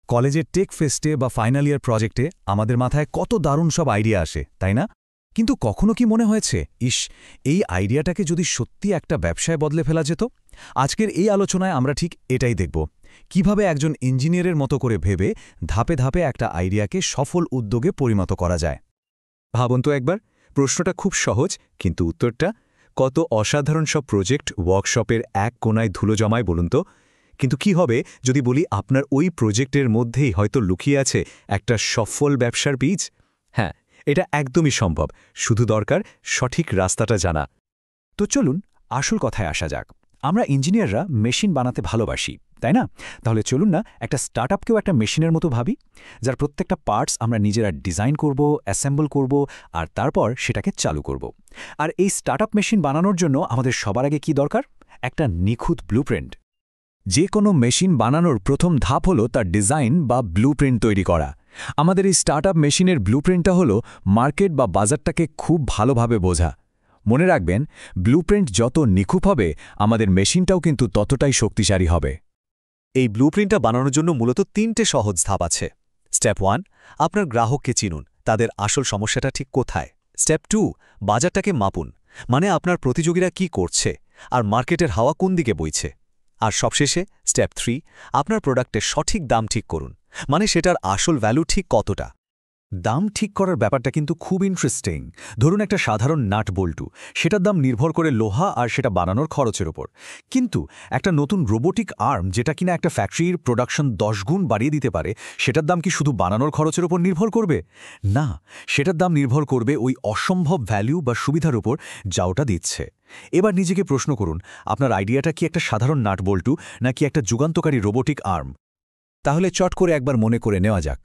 কলেজের টেক ফেস্টে বা final year প্রজেক্টে আমাদের মাথায় কত দারুণ সব আইডিয়া আসে তাই না? কিন্তু কখনো কি মনে হয়েছে ইস, এই আইডিয়াটাকে যদি সত্যি একটা ব্যবসায় বদলে ফেলা যেত? আজকের এই আলোচনায় আমরা ঠিক এটাই দেখব, কিভাবে একজন ইঞ্জিনিয়ারের মতো করে ভেবে ধাপে ধাপে একটা আইডিয়াকে সফল উদ্যোগে পরিণত করা যায়। ভাবুন তো একবার, প্রশ্নটা খুব সহজ, কিন্তু উত্তরটা কত অসাধারণ। সব প্রজেক্ট ওয়ার্কশপের এক কোণায় ধুলো জমায় বলুন তো। কিন্তু কি হবে যদি বলি আপনার ওই প্রজেক্টের মধ্যেই হয়তো লুকিয়ে আছে একটা সফল ব্যবসার বীজ? হ্যাঁ, এটা একদমই সম্ভব, শুধু দরকার সঠিক রাস্তাটা জানা। তো চলুন আসল কথায় আসা যাক। আমরা ইঞ্জিনিয়াররা মেশিন বানাতে ভালোবাসি, তাই না? তাহলে চলুন না একটা স্টার্টআপকেও একটা মেশিনের মতো ভাবি, যার প্রত্যেকটা পার্টস আমরা নিজেরা ডিজাইন করব, অ্যাসেম্বল করব, আর তারপর সেটাকে চালু করব। আর এই স্টার্টআপ মেশিন বানানোর জন্য আমাদের সবার আগে কি দরকার? একটা নিখুঁত ব্লুপ্রিন্ট। যে কোনো মেশিন বানানোর প্রথম ধাপ হলো তার ডিজাইন বা ব্লুপ্রিন্ট তৈরি করা। আমাদের এই স্টার্টআপ মেশিনের ব্লুপ্রিন্টটা হলো মার্কেট বা বাজারটাকে খুব ভালোভাবে বোঝা। মনে রাখবেন, ব্লুপ্রিন্ট যত নিখুঁত হবে আমাদের মেশিনটাও কিন্তু ততটাই শক্তিশালী হবে। এই ব্লুপ্রিন্টটা বানানোর জন্য মূলত 3টে সহজ ধাপ আছে। স্টেপ 1, আপনার গ্রাহককে চিনুন, তাদের আসল সমস্যাটা ঠিক কোথায়। স্টেপ 2, বাজারটাকে মাপুন, মানে আপনার প্রতিযোগীরা কি করছে আর মার্কেটের হাওয়া কোন দিকে বইছে। আর সবশেষে স্টেপ 3, আপনার প্রোডাক্টের সঠিক দাম ঠিক করুন, মানে সেটার আসল ভ্যালু ঠিক কতটা। দাম ঠিক করার ব্যাপারটা কিন্তু খুব ইন্টারেস্টিং। ধরুন একটা সাধারণ নাট বল্টু, সেটার দাম নির্ভর করে লোহা আর সেটা বানানোর খরচের ওপর। কিন্তু একটা নতুন রোবোটিক আর্ম, যেটা কিনা একটা ফ্যাক্টরির প্রোডাকশন 10 গুণ বাড়িয়ে দিতে পারে, সেটার দাম কি শুধু বানানোর খরচের ওপর নির্ভর করবে? না, সেটার দাম নির্ভর করবে ওই অসম্ভব ভ্যালু বা সুবিধার ওপর যা ওটা দিচ্ছে। এবার নিজেকে প্রশ্ন করুন, আপনার আইডিয়াটা কি একটা সাধারণ নাট বল্টু নাকি একটা যুগান্তকারী রোবোটিক আর্ম? তাহলে চট করে একবার মনে করে নেওয়া যাক,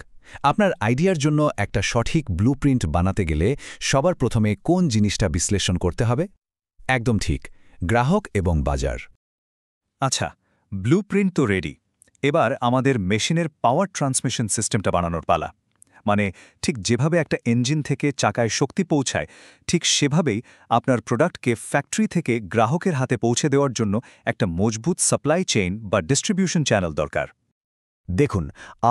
আপনার আইডিয়ার জন্য একটা সঠিক ব্লুপ্রিন্ট বানাতে গেলে সবার প্রথমে কোন জিনিসটা বিশ্লেষণ করতে হবে? একদম ঠিক, গ্রাহক এবং বাজার। আচ্ছা, ব্লুপ্রিন্ট তো রেডি। এবার আমাদের মেশিনের পাওয়ার ট্রান্সমিশন সিস্টেমটা বানানোর পালা। মানে ঠিক যেভাবে একটা ইঞ্জিন থেকে চাকায় শক্তি পৌঁছায়, ঠিক সেভাবেই আপনার প্রোডাক্টকে ফ্যাক্টরি থেকে গ্রাহকের হাতে পৌঁছে দেওয়ার জন্য একটা মজবুত সাপ্লাই চেইন বা ডিস্ট্রিবিউশন চ্যানেল দরকার। দেখুন,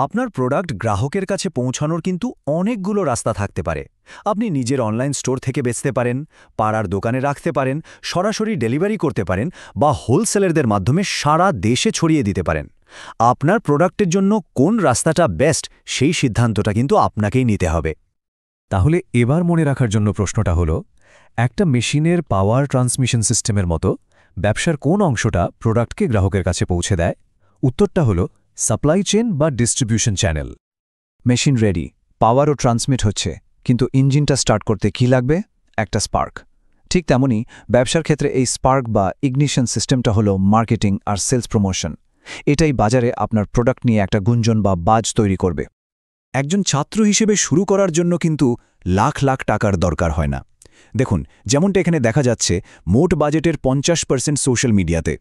আপনার প্রোডাক্ট গ্রাহকের কাছে পৌঁছানোর কিন্তু অনেকগুলো রাস্তা থাকতে পারে। আপনি নিজের অনলাইন স্টোর থেকে বেচতে পারেন, পাড়ার দোকানে রাখতে পারেন, সরাসরি ডেলিভারি করতে পারেন, বা হোলসেলারদের মাধ্যমে সারা দেশে ছড়িয়ে দিতে পারেন। আপনার প্রোডাক্টের জন্য কোন রাস্তাটা বেস্ট, সেই সিদ্ধান্তটা কিন্তু আপনাকেই নিতে হবে। তাহলে এবার মনে রাখার জন্য প্রশ্নটা হলো, একটা মেশিনের পাওয়ার ট্রান্সমিশন সিস্টেমের মতো ব্যবসার কোন অংশটা প্রোডাক্টকে গ্রাহকের কাছে পৌঁছে দেয়? উত্তরটা হলো সাপ্লাই চেইন বা ডিস্ট্রিবিউশন চ্যানেল। মেশিন রেডি, পাওয়ারও ট্রান্সমিট হচ্ছে, কিন্তু ইঞ্জিনটা স্টার্ট করতে কি লাগবে? একটা স্পার্ক। ঠিক তেমনি ব্যবসার ক্ষেত্রে এই স্পার্ক বা ইগনিশন সিস্টেমটা হলো মার্কেটিং আর সেলস প্রমোশন। এটাই বাজারে আপনার প্রোডাক্ট নিয়ে একটা গুঞ্জন বা বাজ তৈরি করবে। একজন ছাত্র হিসেবে শুরু করার জন্য কিন্তু লাখ লাখ টাকার দরকার হয় না। দেখুন, যেমনটা এখানে দেখা যাচ্ছে, মোট বাজেটের 50% সোশ্যাল মিডিয়াতে,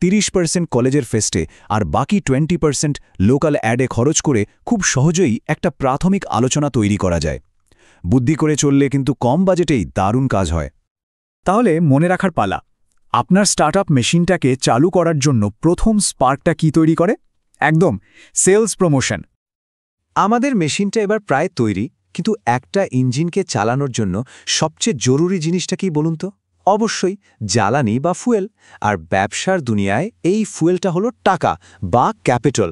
30% কলেজের ফেস্টে, আর বাকি 20% লোকাল অ্যাডে খরচ করে খুব সহজেই একটা প্রাথমিক আলোচনা তৈরি করা যায়। বুদ্ধি করে চললে কিন্তু কম বাজেটেই দারুণ কাজ হয়। তাহলে মনে রাখার পালা, আপনার স্টার্টআপ মেশিনটাকে চালু করার জন্য প্রথম স্পার্কটা কি তৈরি করে? একদম সেলস প্রমোশন। আমাদের মেশিনটা এবার প্রায় তৈরি, কিন্তু একটা ইঞ্জিনকে চালানোর জন্য সবচেয়ে জরুরি জিনিসটা কি বলুন তো? অবশ্যই জ্বালানি বা ফুয়েল। আর ব্যবসার দুনিয়ায় এই ফুয়েলটা হলো টাকা বা ক্যাপিটাল।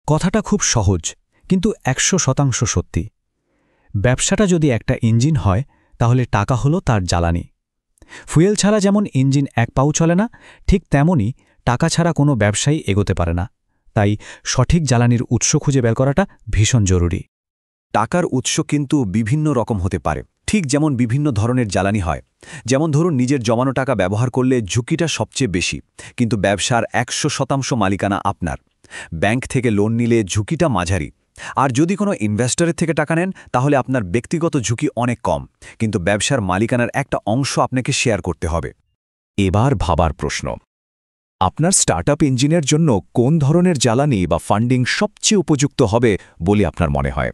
কথাটা খুব সহজ, কিন্তু 100% সত্যি। ব্যবসাটা যদি একটা ইঞ্জিন হয়, তাহলে টাকা হলো তার জ্বালানি। ফুয়েল ছাড়া যেমন ইঞ্জিন এক পাও চলে না, ঠিক তেমনই টাকা ছাড়া কোনো ব্যবসায়ী এগোতে পারে না। তাই সঠিক জ্বালানির উৎস খুঁজে বের করাটা ভীষণ জরুরি। টাকার উৎস কিন্তু বিভিন্ন রকম হতে পারে, ঠিক যেমন বিভিন্ন ধরনের জ্বালানি হয়। যেমন ধরুন, নিজের জমানো টাকা ব্যবহার করলে ঝুঁকিটা সবচেয়ে বেশি, কিন্তু ব্যবসার 100% মালিকানা আপনার। ব্যাংক থেকে লোন নিলে ঝুঁকিটা মাঝারি। আর যদি কোনো ইনভেস্টরের থেকে টাকা নেন, তাহলে আপনার ব্যক্তিগত ঝুঁকি অনেক কম, কিন্তু ব্যবসার মালিকানার একটা অংশ আপনাকে শেয়ার করতে হবে। এবার ভাবার প্রশ্ন, আপনার স্টার্টআপ ইঞ্জিনের জন্য কোন ধরনের জ্বালানি বা ফান্ডিং সবচেয়ে উপযুক্ত হবে বলে আপনার মনে হয়?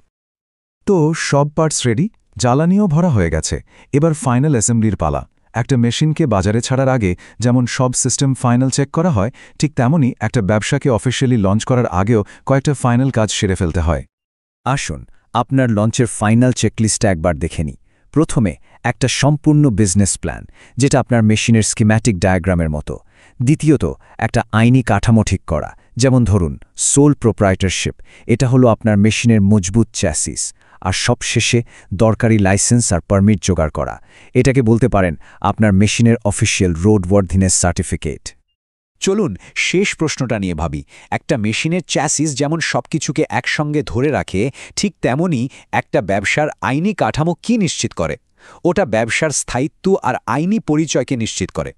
তো সব পার্টস রেডি, জ্বালানিও ভরা হয়ে গেছে, এবার ফাইনাল অ্যাসেম্বলির পালা। একটা মেশিনকে বাজারে ছাড়ার আগে যেমন সব সিস্টেম ফাইনাল চেক করা হয়, ঠিক তেমনই একটা ব্যবসাকে অফিসিয়ালি লঞ্চ করার আগেও কয়েকটা ফাইনাল কাজ সেরে ফেলতে হয়। আসুন আপনার লঞ্চের ফাইনাল চেকলিস্টটা একবার দেখে নিই। প্রথমে একটা সম্পূর্ণ বিজনেস প্ল্যান, যেটা আপনার মেশিনের স্কিম্যাটিক ডায়াগ্রামের মতো। দ্বিতীয়ত একটা আইনি কাঠামো ঠিক করা, যেমন ধরুন সোল প্রোপ্রাইটারশিপ, এটা হলো আপনার মেশিনের মজবুত চ্যাসিস। আর সবশেষে দরকারি লাইসেন্স আর পারমিট জোগাড় করা, এটাকে বলতে পারেন আপনার মেশিনের অফিসিয়াল রোডওয়ার্থিনেস সার্টিফিকেট। চলুন শেষ প্রশ্নটা নিয়ে ভাবি। একটা মেশিনের চ্যাসিস যেমন সবকিছুকে একসঙ্গে ধরে রাখে, ঠিক তেমনি একটা ব্যবসার আইনি কাঠামো কি নিশ্চিত করে? ওটা ব্যবসার স্থায়িত্ব আর আইনি পরিচয়কে নিশ্চিত করে।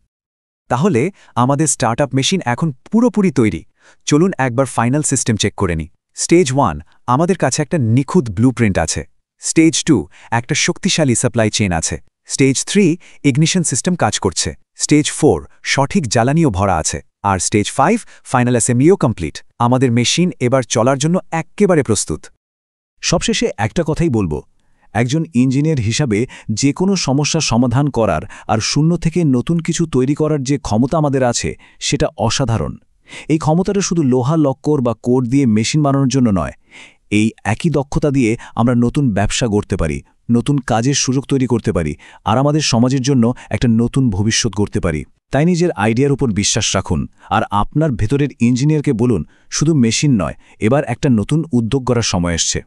তাহলে আমাদের স্টার্টআপ মেশিন এখন পুরোপুরি তৈরি। চলুন একবার ফাইনাল সিস্টেম চেক করে নিই। স্টেজ 1, আমাদের কাছে একটা নিখুঁত ব্লুপ্রিন্ট আছে। স্টেজ 2, একটা শক্তিশালী সাপ্লাই চেইন আছে। স্টেজ 3, ইগনিশন সিস্টেম কাজ করছে। স্টেজ 4, সঠিক জ্বালানিও ভরা আছে। আর স্টেজ 5, ফাইনাল অ্যাসেম্বলিও কমপ্লিট। আমাদের মেশিন এবার চলার জন্য এক্কেবারে প্রস্তুত। সবশেষে একটা কথাই বলবো, একজন ইঞ্জিনিয়ার হিসাবে যে কোনো সমস্যা সমাধান করার আর শূন্য থেকে নতুন কিছু তৈরি করার যে ক্ষমতা আমাদের আছে, সেটা অসাধারণ। এই ক্ষমতাটা শুধু লোহা লক্কর বা কোড দিয়ে মেশিন বানানোর জন্য নয়, এই একই দক্ষতা দিয়ে আমরা নতুন ব্যবসা গড়তে পারি, নতুন কাজের সুযোগ তৈরি করতে পারি, আর আমাদের সমাজের জন্য একটা নতুন ভবিষ্যৎ গড়তে পারি। তাই নিজের আইডিয়ার উপর বিশ্বাস রাখুন, আর আপনার ভেতরের ইঞ্জিনিয়ারকে বলুন, শুধু মেশিন নয়, এবার একটা নতুন উদ্যোগ করার সময় এসছে।